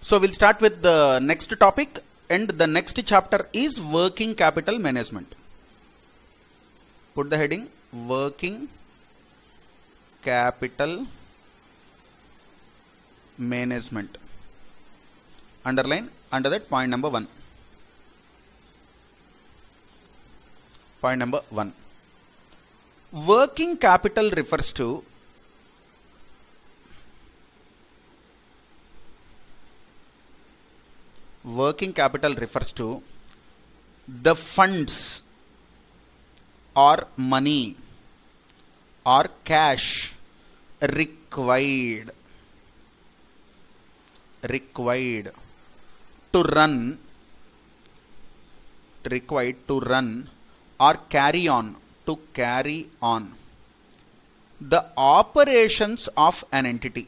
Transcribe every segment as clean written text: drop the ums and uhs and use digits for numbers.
So we'll start with the next topic, and the next chapter is working capital management. Put the heading working capital management. Underline under that point number 1. Point number 1. Working capital refers to the funds or money or cash required to run or carry on the operations of an entity.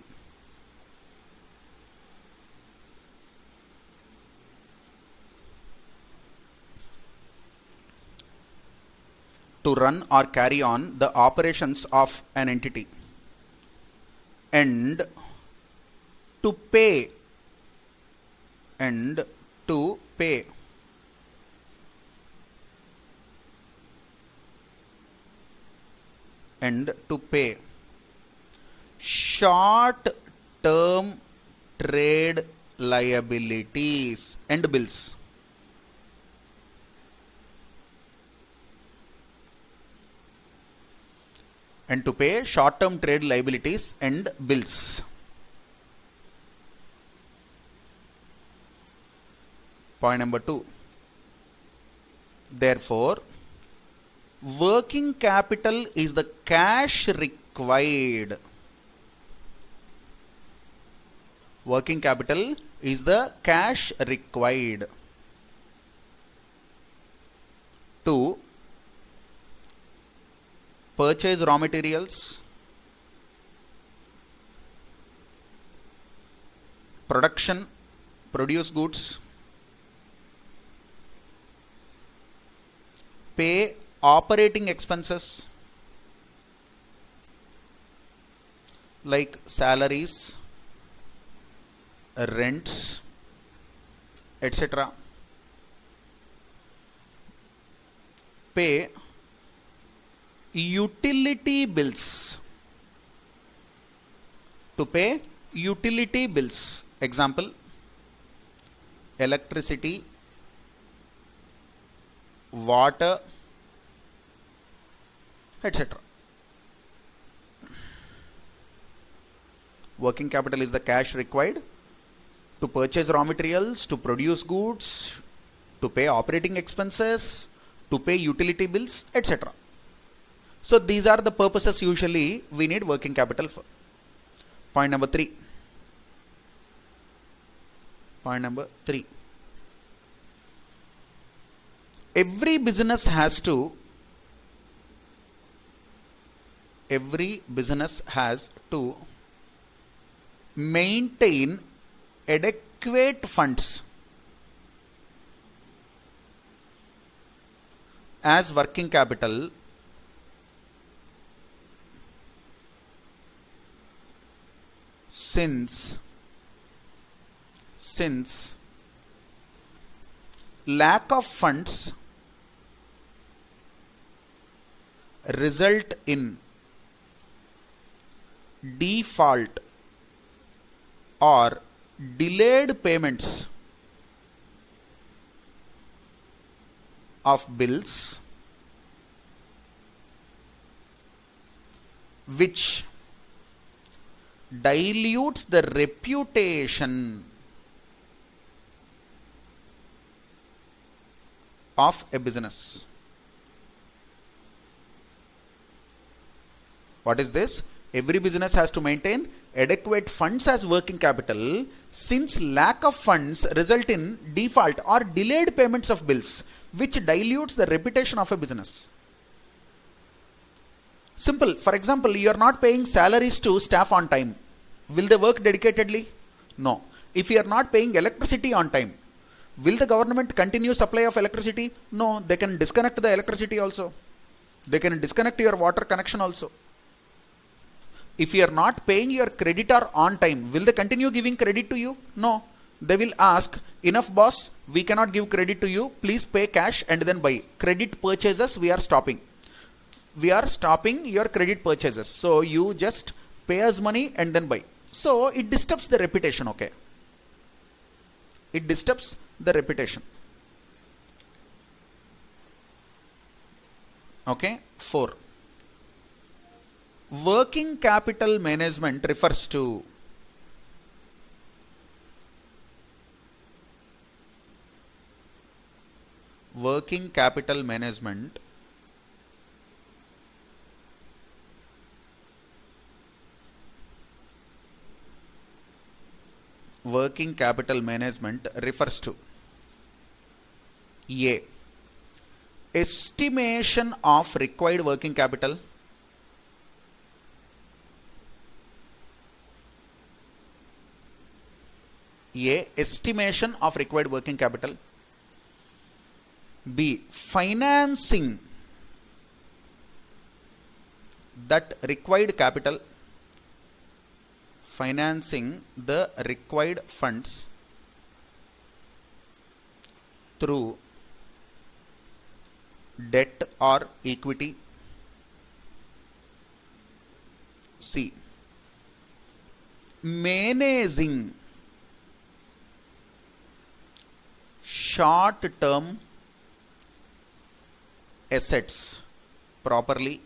To run or carry on the operations of an entity, and to pay short term trade liabilities and bills. And to pay short-term trade liabilities and bills. Point number 2. Therefore, working capital is the cash required. Working capital is the cash required to purchase raw materials, produce goods, pay operating expenses like salaries, rents, etc. Pay utility bills. To pay utility bills. Example, electricity, water, etc. Working capital is the cash required to purchase raw materials, to produce goods, to pay operating expenses, to pay utility bills, etc. So these are the purposes usually we need working capital for. Point number 3. Every business has to maintain adequate funds as working capital since lack of funds result in default or delayed payments of bills, which dilutes the reputation of a business. What is this? Every business has to maintain adequate funds as working capital since lack of funds result in default or delayed payments of bills, which dilutes the reputation of a business. Simple. For example, you are not paying salaries to staff on time. Will they work dedicatedly? No. If you are not paying electricity on time, will the government continue supply of electricity? No. They can disconnect the electricity also. They can disconnect your water connection also. If you are not paying your creditor on time, will they continue giving credit to you? No. They will ask, enough boss, we cannot give credit to you, please pay cash and then buy. Credit purchases we are stopping. We are stopping your credit purchases. So you just pay us money and then buy. So it disturbs the reputation, okay? It disturbs the reputation. Okay, 4. Working capital management refers to working capital management refers to A. Estimation of required working capital. A. Estimation of required working capital. B. Financing that required capital. Financing the required funds through debt or equity. C. Managing short-term assets properly,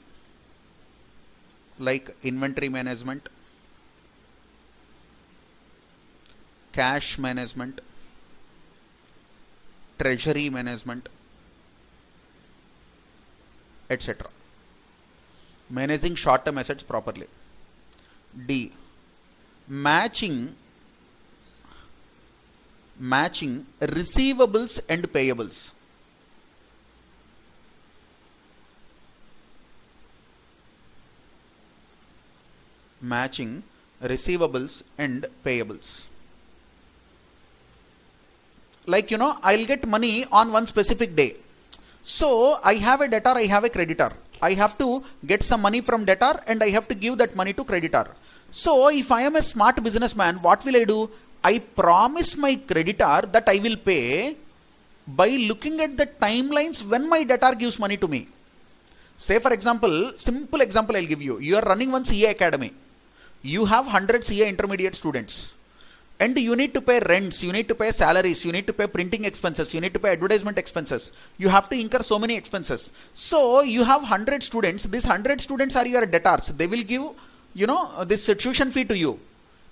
like inventory management, cash management, treasury management, etc. Managing short-term assets properly. D. Matching receivables and payables. Matching receivables and payables. Like, I'll get money on one specific day. So I have a debtor, I have a creditor. I have to get some money from debtor and I have to give that money to creditor. So if I am a smart businessman, what will I do? I promise my creditor that I will pay by looking at the timelines when my debtor gives money to me. Say for example, simple example I'll give you. You are running one CA academy. You have 100 CA intermediate students. And you need to pay rents, you need to pay salaries, you need to pay printing expenses, you need to pay advertisement expenses. You have to incur so many expenses. So you have 100 students. These 100 students are your debtors. They will give, this tuition fee to you.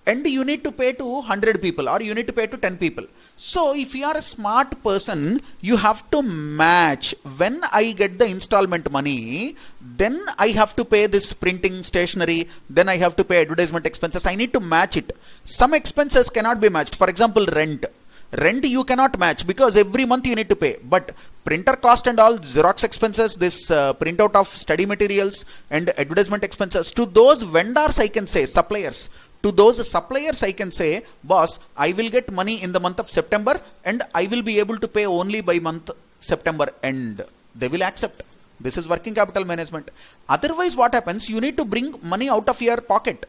And you need to pay to 100 people or you need to pay to 10 people. So if you are a smart person, you have to match. When I get the installment money, then I have to pay this printing stationery, then I have to pay advertisement expenses. I need to match it. Some expenses cannot be matched. For example, rent. Rent you cannot match because every month you need to pay. But printer cost and all, Xerox expenses, this printout of study materials and advertisement expenses, to those vendors I can say, suppliers, to those suppliers I can say, boss, I will get money in the month of September and I will be able to pay only by month September end. They will accept. This is working capital management. Otherwise what happens? You need to bring money out of your pocket,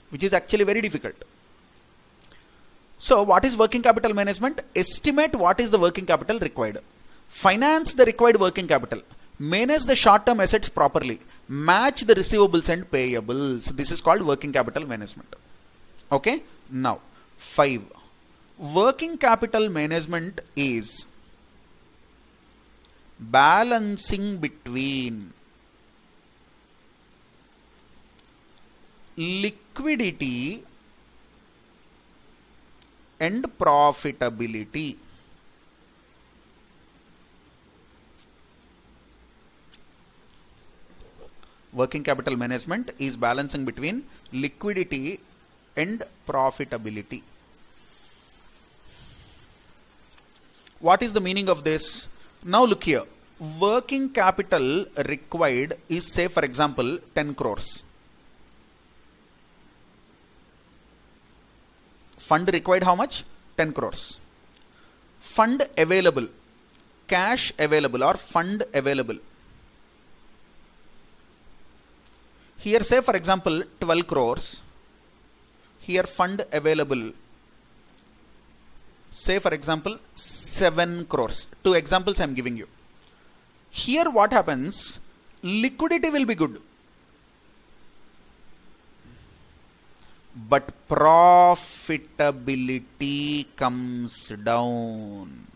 which is actually very difficult. So what is working capital management? Estimate what is the working capital required. Finance the required working capital. Manage the short-term assets properly. Match the receivables and payables. This is called working capital management. Okay. Now, 5. Working capital management is balancing between liquidity and profitability. Working capital management is balancing between liquidity and profitability. What is the meaning of this? Now look here. Working capital required is, say for example, 10 crores. Fund required how much? 10 crores. Fund available, cash available or fund available. Here say for example 12 crores. Here fund available say for example 7 crores. Two examples I am giving you. Here what happens, liquidity will be good, but profitability comes down.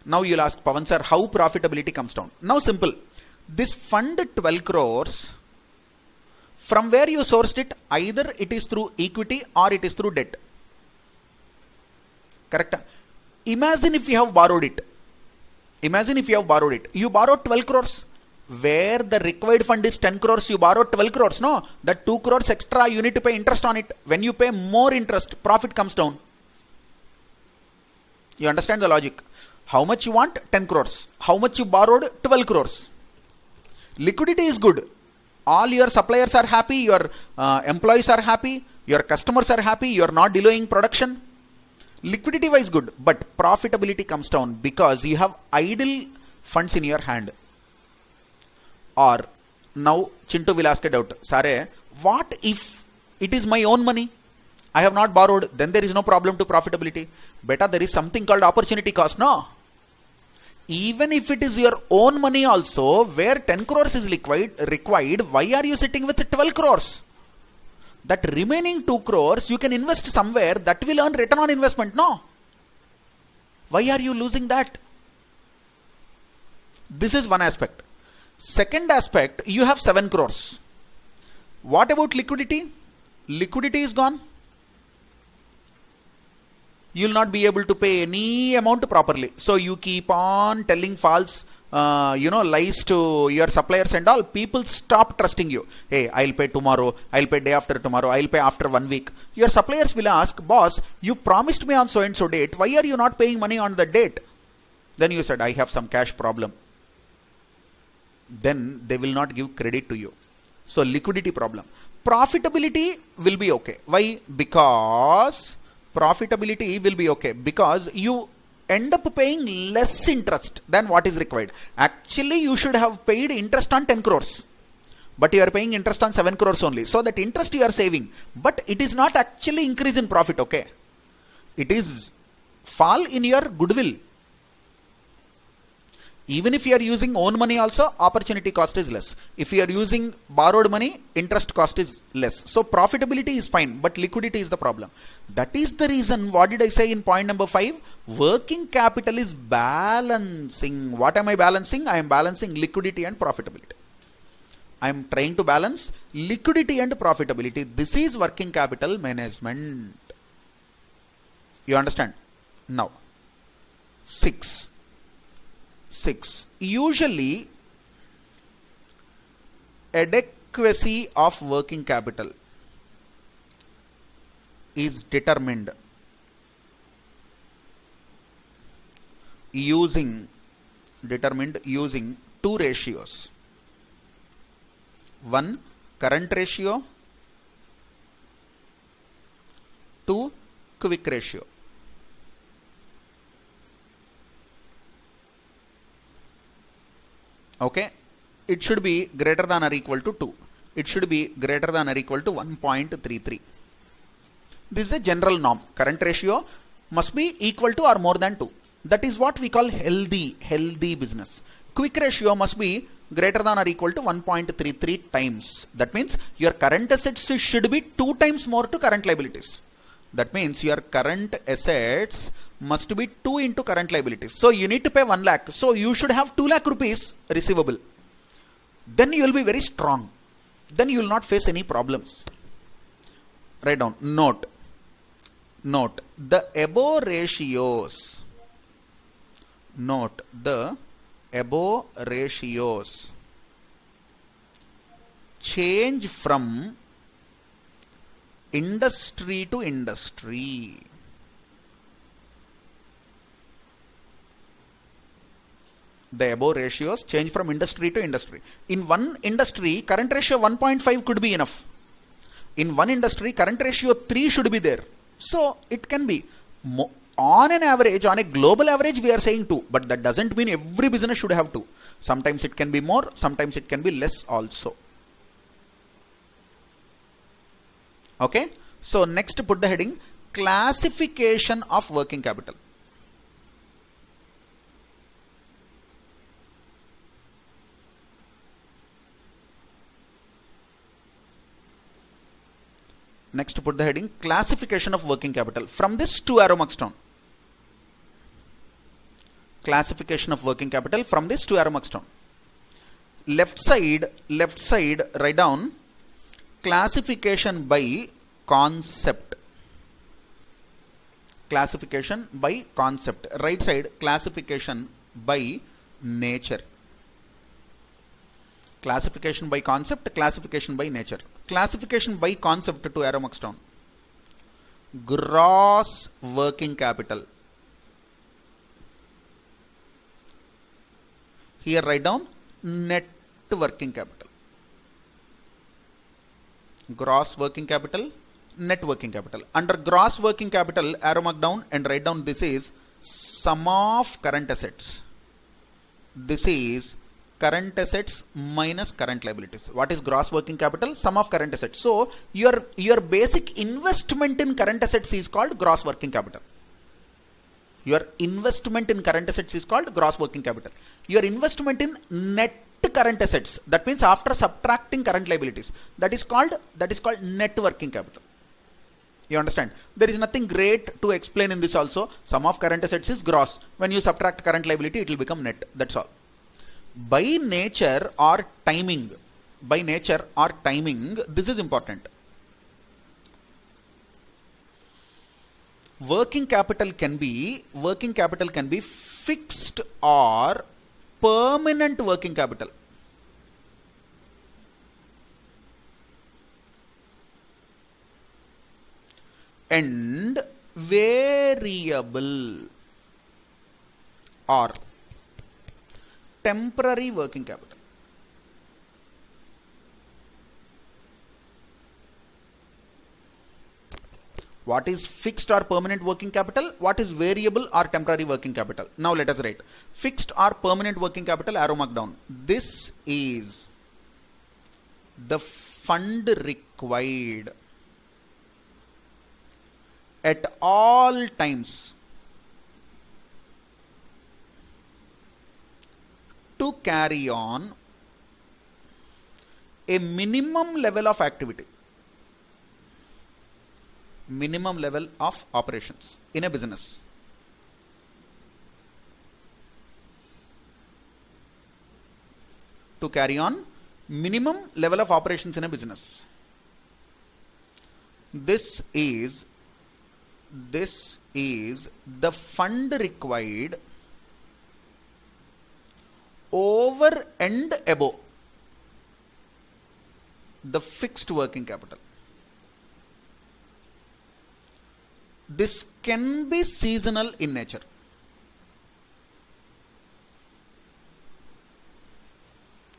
Now you'll ask, Pavan sir, how profitability comes down? Now simple. This fund 12 crores, from where you sourced it, either it is through equity or it is through debt. Correct? Imagine if you have borrowed it. Imagine if you have borrowed it. You borrowed 12 crores. Where the required fund is 10 crores, you borrowed 12 crores. No, that 2 crores extra, you need to pay interest on it. When you pay more interest, profit comes down. You understand the logic? How much you want? 10 crores. How much you borrowed? 12 crores. Liquidity is good. All your suppliers are happy, your employees are happy, your customers are happy, you are not delaying production. Liquidity wise good, but profitability comes down because you have idle funds in your hand. Or now Chintu will ask a doubt, Sare, what if it is my own money? I have not borrowed, then there is no problem to profitability. Beta, there is something called opportunity cost, no? Even if it is your own money also, where 10 crores is required, why are you sitting with 12 crores? That remaining 2 crores, you can invest somewhere that will earn return on investment, no? Why are you losing that? This is one aspect. Second aspect, you have 7 crores. What about liquidity? Liquidity is gone. You will not be able to pay any amount properly. So you keep on telling false lies to your suppliers and all. People stop trusting you. Hey, I'll pay tomorrow, I'll pay day after tomorrow, I'll pay after 1 week. Your suppliers will ask, boss, you promised me on so and so date, why are you not paying money on the date? Then you said, I have some cash problem. Then they will not give credit to you. So liquidity problem. Profitability will be okay. Why? Because profitability will be okay because you end up paying less interest than what is required. Actually, you should have paid interest on 10 crores, but you are paying interest on 7 crores only. So that interest you are saving, but it is not actually increase in profit, okay? It is fall in your goodwill. Even if you are using own money also, opportunity cost is less. If you are using borrowed money, interest cost is less. So profitability is fine, but liquidity is the problem. That is the reason, what did I say in point number 5? Working capital is balancing. What am I balancing? I am balancing liquidity and profitability. I am trying to balance liquidity and profitability. This is working capital management. You understand? Now, 6. Usually, adequacy of working capital is determined using 2 ratios. 1, current ratio. 2, quick ratio. Okay, it should be greater than or equal to 2. It should be greater than or equal to 1.33. This is a general norm. Current ratio must be equal to or more than 2. That is what we call healthy business. Quick ratio must be greater than or equal to 1.33 times. That means your current assets should be 2 times more to current liabilities. That means your current assets must be 2 into current liabilities. So you need to pay 1 lakh. So you should have 2 lakh rupees receivable. Then you will be very strong. Then you will not face any problems. Write down. Note the above ratios. Note the above ratios change from industry to industry. The above ratios change from industry to industry. In one industry, current ratio 1.5 could be enough. In one industry, current ratio 3 should be there. So it can be on an average, on a global average, we are saying 2, but that doesn't mean every business should have 2. Sometimes it can be more, sometimes it can be less also. Okay, so next put the heading classification of working capital. Next, put the heading classification of working capital. From this, 2 arrow marks down. Classification of working capital. From this, 2 arrow marks down. Left side, write down classification by concept. Classification by concept. Right side, classification by nature. Classification by concept, classification by nature. Classification by concept, 2 arrow marks down. Gross working capital. Here write down net working capital. Gross working capital, net working capital. Under gross working capital, arrow mark down and write down this is sum of current assets. This is current assets minus current liabilities. What is gross working capital? Sum of current assets. So your basic investment in current assets is called gross working capital. Your investment in current assets is called gross working capital. Your investment in net current assets, that means after subtracting current liabilities, that is called net working capital. You understand? There is nothing great to explain in this also. Sum of current assets is gross. When you subtract current liability, it will become net. That's all. By nature or timing, this is important. Working capital can be fixed or permanent working capital. And variable or temporary working capital. What is fixed or permanent working capital? What is variable or temporary working capital? Now let us write. Fixed or permanent working capital, arrow mark down. This is the fund required at all times to carry on a minimum level of activity. Minimum level of operations in a business. To carry on minimum level of operations in a business. This is the fund required over and above the fixed working capital. This can be seasonal in nature.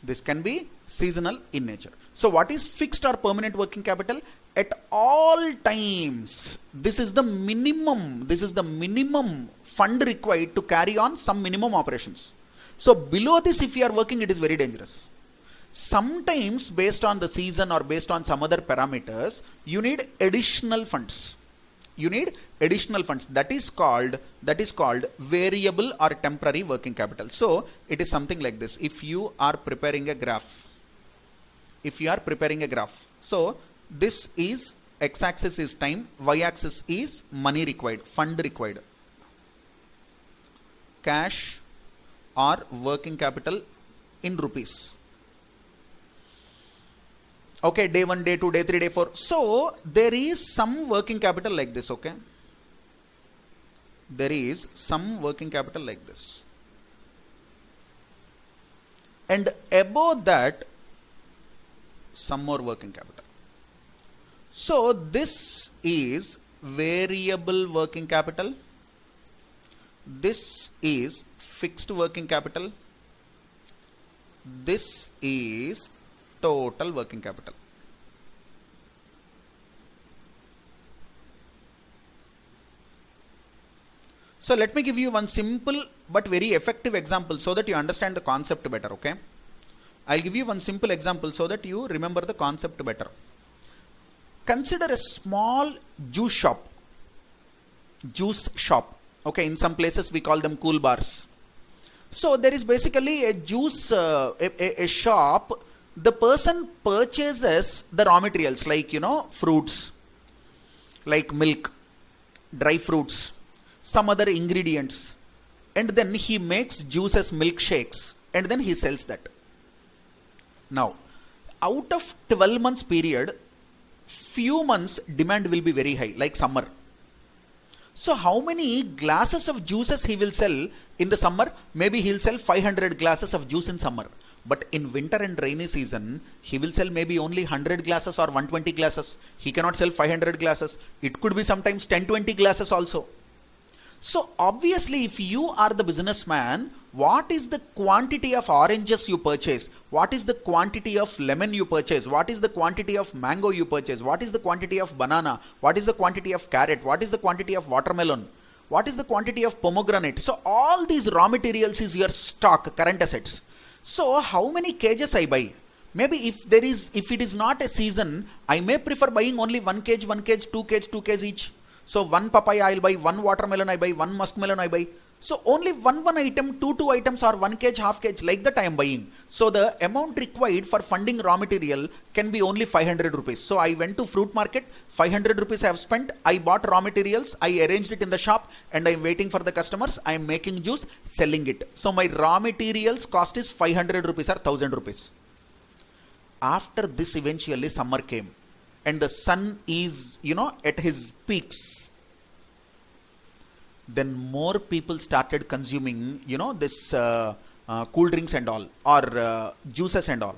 This can be seasonal in nature. So what is fixed or permanent working capital? At all times, this is the minimum fund required to carry on some minimum operations. So below this, if you are working, it is very dangerous. Sometimes based on the season or based on some other parameters, you need additional funds. That is called variable or temporary working capital. So it is something like this. If you are preparing a graph, so this is x-axis is time, y-axis is money required, fund required, cash or working capital in rupees. Okay, day 1, day 2, day 3, day 4. So there is some working capital like this, okay? There is some working capital like this. And above that, some more working capital. So this is variable working capital. This is fixed working capital. This is total working capital. So let me give you one simple but very effective example so that you understand the concept better, okay? I'll give you one simple example so that you remember the concept better. Consider a small juice shop. juice shop. Okay, in some places we call them cool bars. So there is basically a juice, a shop. The person purchases the raw materials like, fruits, like milk, dry fruits, some other ingredients, and then he makes juices, milkshakes, and then he sells that. Now, out of 12 months period, few months demand will be very high, like summer. So how many glasses of juices he will sell in the summer? Maybe he'll sell 500 glasses of juice in summer. But in winter and rainy season, he will sell maybe only 100 glasses or 120 glasses. He cannot sell 500 glasses. It could be sometimes 10-20 glasses also. So obviously, if you are the businessman, what is the quantity of oranges you purchase? What is the quantity of lemon you purchase? What is the quantity of mango you purchase? What is the quantity of banana? What is the quantity of carrot? What is the quantity of watermelon? What is the quantity of pomegranate? So all these raw materials is your stock, current assets. So how many kgs I buy? Maybe if it is not a season, I may prefer buying only 1 kg, 1 kg, 2 kg, 2 kg each. So one papaya I'll buy, one watermelon I buy, one muskmelon I buy. So only one item, two items or 1 kg, half kg, like that I am buying. So the amount required for funding raw material can be only 500 rupees. So I went to fruit market, 500 rupees I have spent. I bought raw materials, I arranged it in the shop, and I am waiting for the customers. I am making juice, selling it. So my raw materials cost is 500 rupees or 1000 rupees. After this, eventually summer came. And the sun is, at his peaks. Then more people started consuming, this cool drinks and all, or juices and all.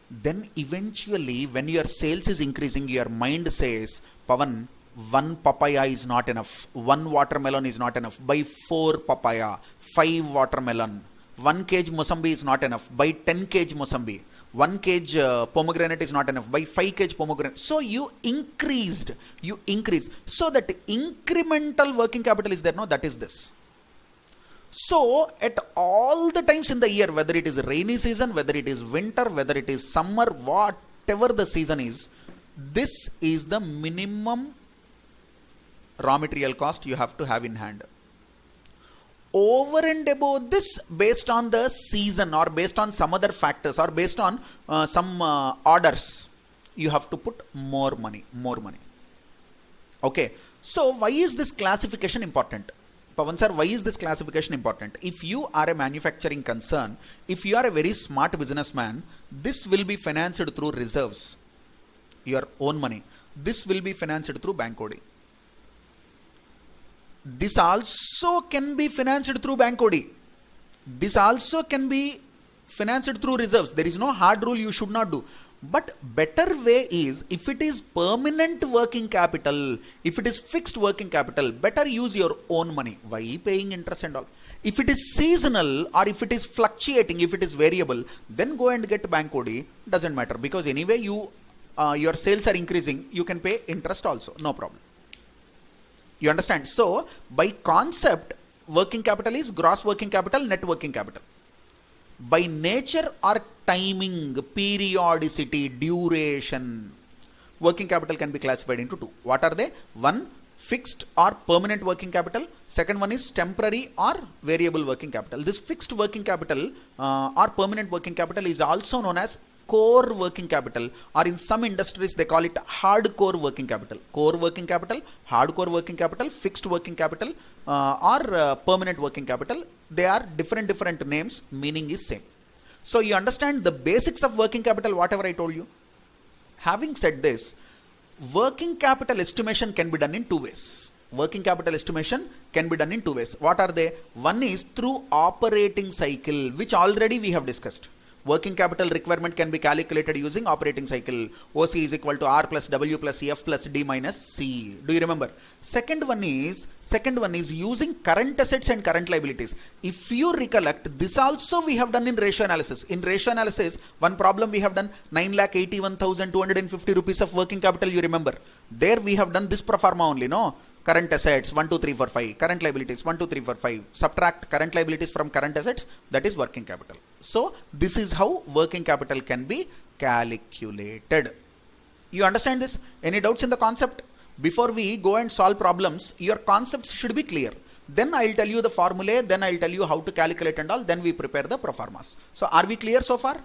Then eventually, when your sales is increasing, your mind says, Pavan, 1 papaya is not enough. 1 watermelon is not enough. Buy 4 papaya, 5 watermelon. 1 kg Mosambi is not enough. Buy 10 kg Mosambi. 1 kg pomegranate is not enough. Buy 5 kg pomegranate. So you increase. So that incremental working capital is there. No, that is this. So at all the times in the year, whether it is rainy season, whether it is winter, whether it is summer, whatever the season is, this is the minimum raw material cost you have to have in hand. Over and above this, based on the season or based on some other factors or based on some orders, you have to put more money. Okay, so why is this classification important? Pavan sir, why is this classification important? If you are a manufacturing concern, if you are a very smart businessman, this will be financed through reserves, your own money. This will be financed through bank OD. This also can be financed through bank OD. This also can be financed through reserves. There is no hard rule you should not do. But better way is, if it is permanent working capital, if it is fixed working capital, better use your own money. Why paying interest and all? If it is seasonal or if it is fluctuating, if it is variable, then go and get bank OD. Doesn't matter, because anyway your sales are increasing. You can pay interest also. No problem. You understand? So, by concept, working capital is gross working capital, net working capital. By nature or timing, periodicity, duration, working capital can be classified into 2. What are they? One, fixed or permanent working capital. Second one is temporary or variable working capital. This fixed working capital or permanent working capital is also known as core working capital, or in some industries they call it hardcore working capital. Core working capital, hardcore working capital, fixed working capital or permanent working capital. They are different names, meaning is same. So you understand the basics of working capital, whatever I told you. Having said this, working capital estimation can be done in 2 ways. Working capital estimation can be done in 2 ways. What are they? One is through operating cycle, which already we have discussed. Working capital requirement can be calculated using operating cycle. OC is equal to R plus W plus F plus D minus C. Do you remember? Second one is using current assets and current liabilities. If you recollect, this also we have done in ratio analysis. In ratio analysis, one problem we have done 9,81,250 rupees of working capital. You remember? There we have done this pro forma only, no? Current assets 1, 2, 3, 4, 5. Current liabilities 1, 2, 3, 4, 5. Subtract current liabilities from current assets. That is working capital. So this is how working capital can be calculated. You understand this? Any doubts in the concept? Before we go and solve problems, your concepts should be clear. Then I'll tell you the formulae, then I'll tell you how to calculate and all, then we prepare the proformas. So are we clear so far?